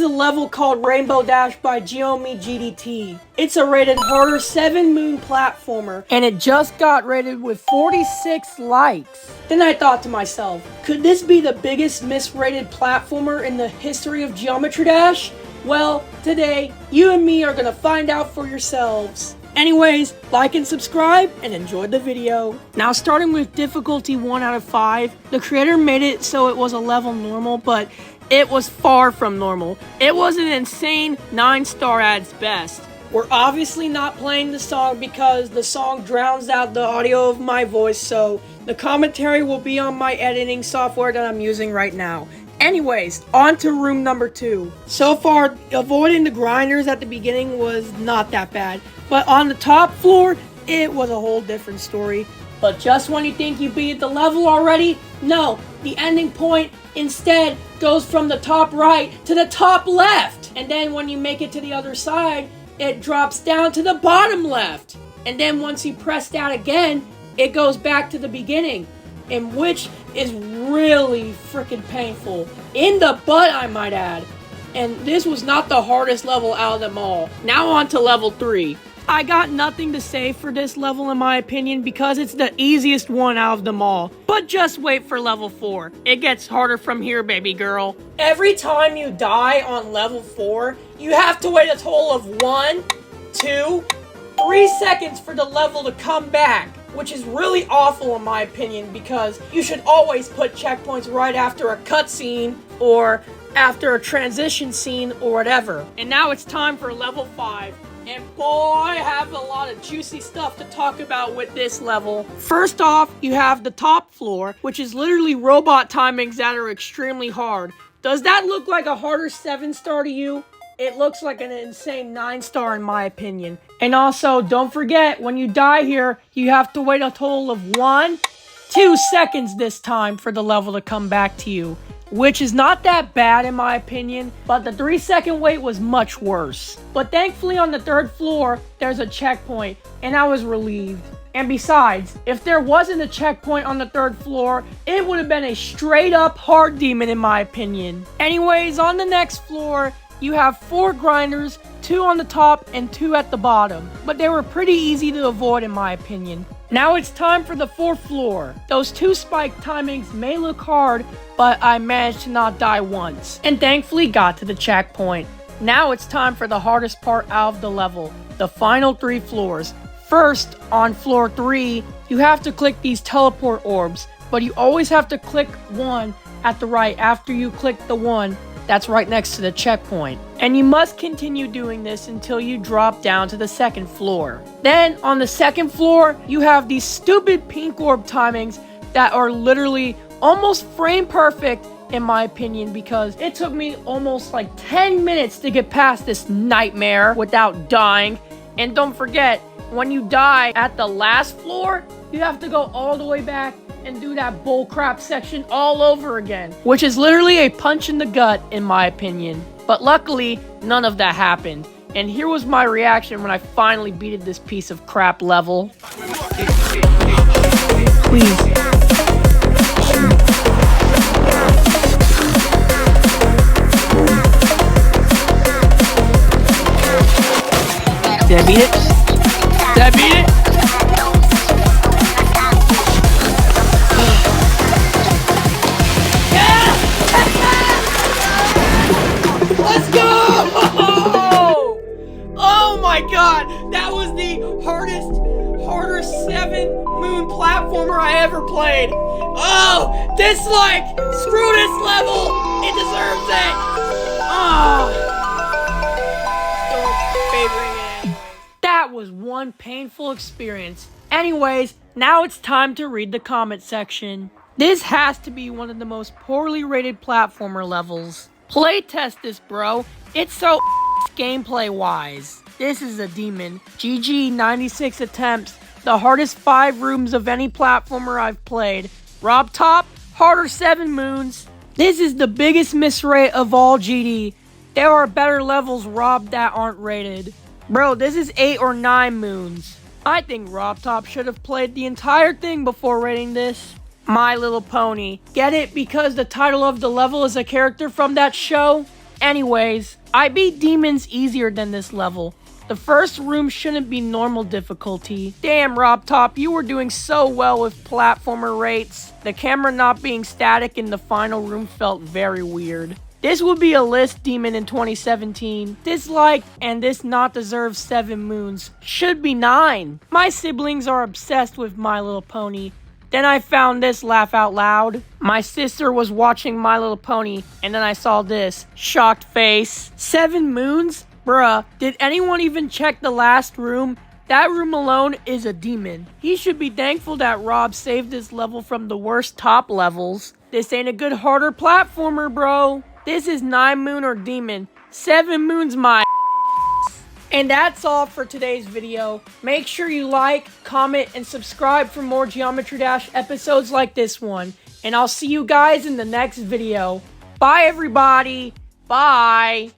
a level called Rainbow Dash by Geomi GDT. It's a rated harder 7 moon platformer, and it just got rated with 46 likes. Then I thought to myself, could this be the biggest misrated platformer in the history of Geometry Dash? Well, today, you and me are gonna find out for yourselves. Anyways, like and subscribe and enjoy the video. Now starting with difficulty 1 out of 5, the creator made it so it was a level normal, but it was far from normal. It was an insane 9-star at its best. We're obviously not playing the song because the song drowns out the audio of my voice, so the commentary will be on my editing software that I'm using right now. Anyways, on to room number 2. So far, avoiding the grinders at the beginning was not that bad. But on the top floor, it was a whole different story. But just when you think you beat the level already, no, the ending point instead goes from the top right to the top left. And then when you make it to the other side, it drops down to the bottom left. And then once you press that again, it goes back to the beginning. And which is really freaking painful. In the butt, I might add. And this was not the hardest level out of them all. Now on to level 3. I got nothing to say for this level in my opinion because it's the easiest one out of them all. But just wait for level 4. It gets harder from here, baby girl. Every time you die on level 4, you have to wait a total of 1, 2, 3 seconds for the level to come back. Which is really awful in my opinion because you should always put checkpoints right after a cutscene or after a transition scene or whatever. And now it's time for level 5. And boy, I have a lot of juicy stuff to talk about with this level. First off, you have the top floor, which is literally robot timings that are extremely hard. Does that look like a harder 7-star to you? It looks like an insane 9-star in my opinion. And also, don't forget, when you die here, you have to wait a total of 1, 2 seconds this time for the level to come back to you. Which is not that bad in my opinion, but the 3-second wait was much worse. But thankfully on the 3rd floor, there's a checkpoint, and I was relieved. And besides, if there wasn't a checkpoint on the 3rd floor, it would have been a straight up hard demon in my opinion. Anyways, on the next floor, you have 4 grinders, 2 on the top and 2 at the bottom. But they were pretty easy to avoid in my opinion. Now it's time for the 4th floor. Those 2 spike timings may look hard, but I managed to not die once. And thankfully got to the checkpoint. Now it's time for the hardest part out of the level. The final 3 floors. First, on floor 3, you have to click these teleport orbs. But you always have to click one at the right after you click the one that's right next to the checkpoint. And you must continue doing this until you drop down to the 2nd floor. Then, on the 2nd floor, you have these stupid pink orb timings that are literally almost frame perfect in my opinion because it took me almost like 10 minutes to get past this nightmare without dying. And don't forget, when you die at the last floor, you have to go all the way back and do that bullcrap section all over again, which is literally a punch in the gut in my opinion. But luckily, none of that happened. And here was my reaction when I finally beated this piece of crap level. Please. Did I beat it? Did I beat it? Let's go! Oh my god! That was the harder 7 moon platformer I ever played. Oh! Dislike! Screw this level! It deserves it! Oh! Still favoring it anyways. That was one painful experience. Anyways, now it's time to read the comment section. This has to be one of the most poorly rated platformer levels. Playtest this, bro. It's so gameplay wise. This is a demon. GG 96 attempts. The hardest 5 rooms of any platformer I've played. Rob Top, harder 7 moons. This is the biggest misrate of all GD. There are better levels Rob that aren't rated. Bro, this is 8 or 9 moons. I think Rob Top should have played the entire thing before rating this. My Little Pony. Get it? Because the title of the level is a character from that show? Anyways, I beat demons easier than this level. The first room shouldn't be normal difficulty. Damn, Rob Top, you were doing so well with platformer rates. The camera not being static in the final room felt very weird. This would be a list demon in 2017. Dislike and this not deserve 7 moons. Should be 9. My siblings are obsessed with My Little Pony. Then I found this laugh out loud. My sister was watching My Little Pony and then I saw this. Shocked face. 7 moons? Bruh, did anyone even check the last room? That room alone is a demon. He should be thankful that Rob saved this level from the worst top levels. This ain't a good harder platformer, bro. This is 9 moon or demon. 7 moons my ass. And that's all for today's video. Make sure you like, comment, and subscribe for more Geometry Dash episodes like this one. And I'll see you guys in the next video. Bye everybody. Bye.